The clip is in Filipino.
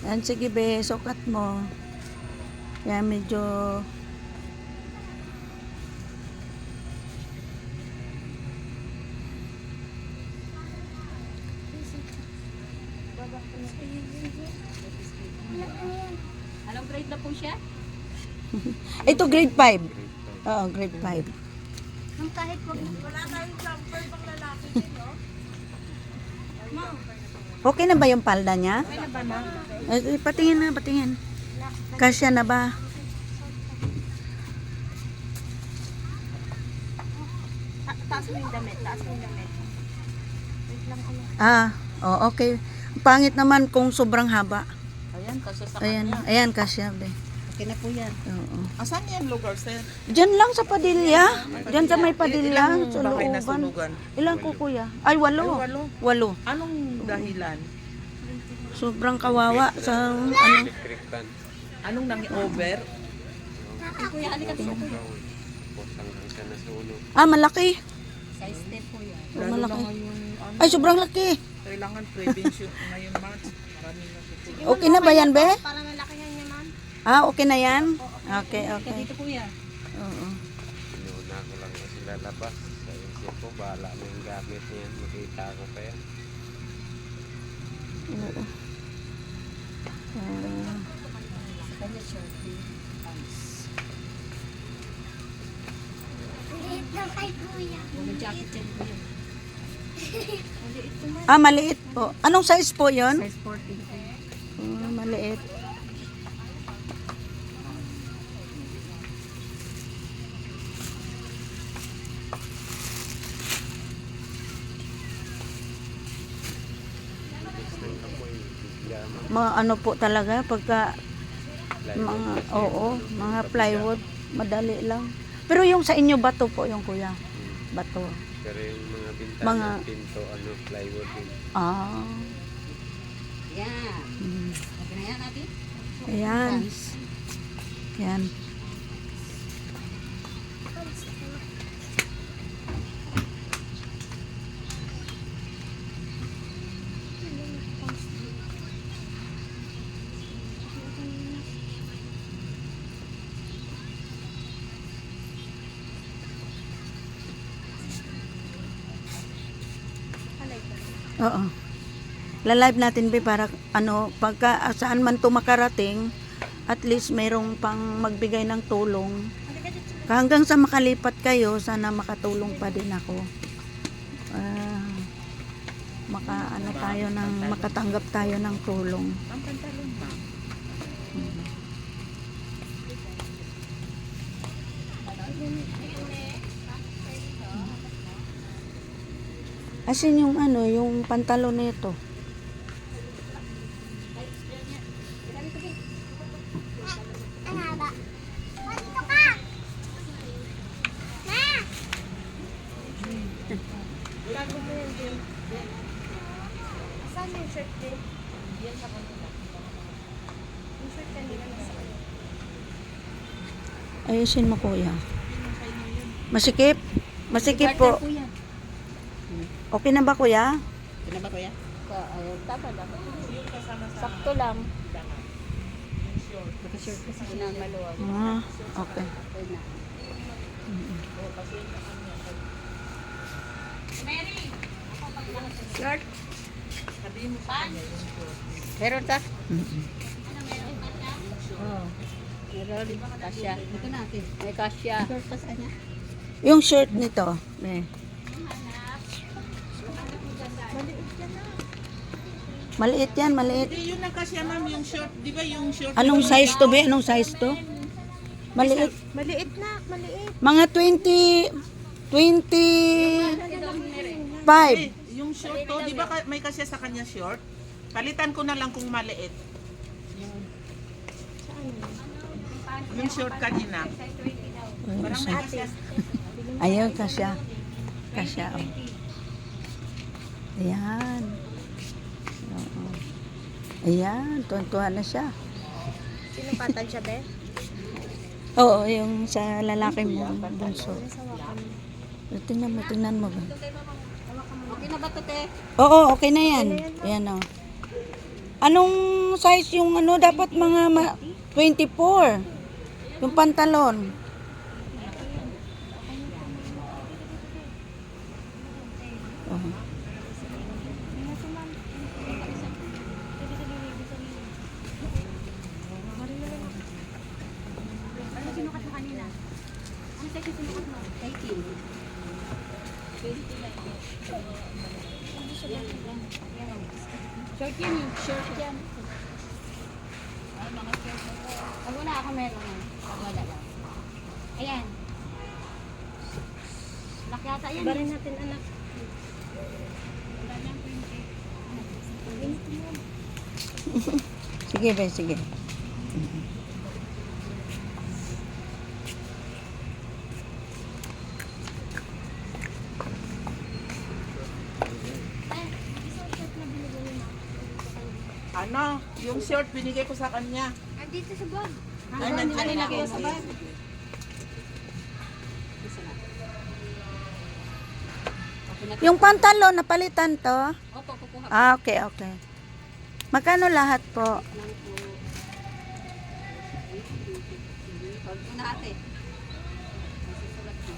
Yan, sige be, sukat mo. Yan, medyo... Anong grade na po siya? Ito grade 5. Oo, grade 5. Nung kahit wala tayong jumper pang lalaki din, no? Okay na ba yung palda niya? Okay na ba na? Patingin na, patingin. Kasya na ba? Taas mo yung damit, taas mo yung damit. Wait lang, ano. Okay. Pangit naman kung sobrang haba. Ayan, kasi sa Ayan, kanya. ayan kasya be. Okay na po yan. Oo. Asan yan lugar, sir? Diyan lang sa Padilla. Diyan sa may Padilla. Ilang Sa bahay na looban. sulugan? Ilan ko kuya? Ay, 8. Ay, 8. 8. Anong dahilan? Sobrang kawawa sa ano. Anong over? Kuya, alika dito kuya. Malaki. Size 10 po yan. Lalo malaki. na ngayon, Ay, sobrang laki. kailangan prevention ngayon, March. Maraming natutunan. Okay na ba yan, be? Para malaki yan niya, ma'am. Okay na yan? Okay, okay. Dito kuya. Oo. Inuna ko lang kasi lalabas. Sa isip ko, bahala mo yung gamit niyan. Makita ko pa yan. Oo. Kanya shirt. Pants. Liit lang kay kuya. May jacket yan kuya. Maliit po. Anong size po yon? Size 14 kuya. Maliit. Mga ano po talaga pagka mga plywood, madali lang. Pero yung sa inyo bato po yung kuya. Bato. Pero yung mga bintana, Mga- pinto, plywood din. Yan. Mm. Okay na yan, ate? Ayan. Yan. Oo. La-live natin be para ano, pagka saan man to makarating, at least mayroong pang magbigay ng tulong. Hanggang sa makalipat kayo, sana makatulong pa din ako. Ano tayo ng makatanggap tayo ng tulong. Ang pantalon ba? Asin yung ano, yung pantalon nito. Ang haba. Dito ka! Ma! Bago mo yan din. Saan yung shirt din? Yan sa kanila. Yung shirt kanila nasa kanila. Ayusin mo kuya. Masikip? Masikip po. Kuya. Okay na ba kuya? Okay na ba, kuya? Tama lang. Sakto lang. Naka-shirt kasi siya ng maluwag. Okay. Okay na. Shirt. Sabihin mo sa kanya yung short. Meron ta? Mm-mm. Oo. Meron. Kasya. Ito natin. May kasya. Shirt pa sa kanya? Yung shirt nito. Maliit yan, maliit. Hindi, yun ang kasya, ma'am, yung short. Di ba yung short? Anong size to be? Anong size to? Maliit. Maliit na, maliit. Mga 25. Yung short to, di ba may kasya sa kanya short? Palitan ko na lang kung maliit. Yung short kanina. Parang may kasya. Ayun, kasya. Kasya. Oh. Ayan. Oo. Ayan, tuwan-tuwa na siya. Sino patan siya, be? Oo, yung sa lalaki mo, bunso. Nasa wakan. Tingnan mo ba? Okay na ba ito, te? Oo, okay na yan. Ayan o. Anong size yung ano? Dapat mga 24. Yung pantalon. Oh. Ano sinukat mo kanina? Ano size yung sinukat mo? 18. Short yan eh. Short yan. Ay, mga short mo po. Pag wala ako meron yan. Pag wala lang. Ayan. Laki yata yan. Iba rin natin anak. Wala nang 20. Sige, be, sige. Ano, yung short binigay ko sa kanya. Andito sa bag. Ay, nandiyan na nilagay ako. sa bag? Yung pantalon, napalitan to? Opo, kukuha ko Ah, okay, okay. Magkano lahat po? lang po. Pag una ate. Susulat mo.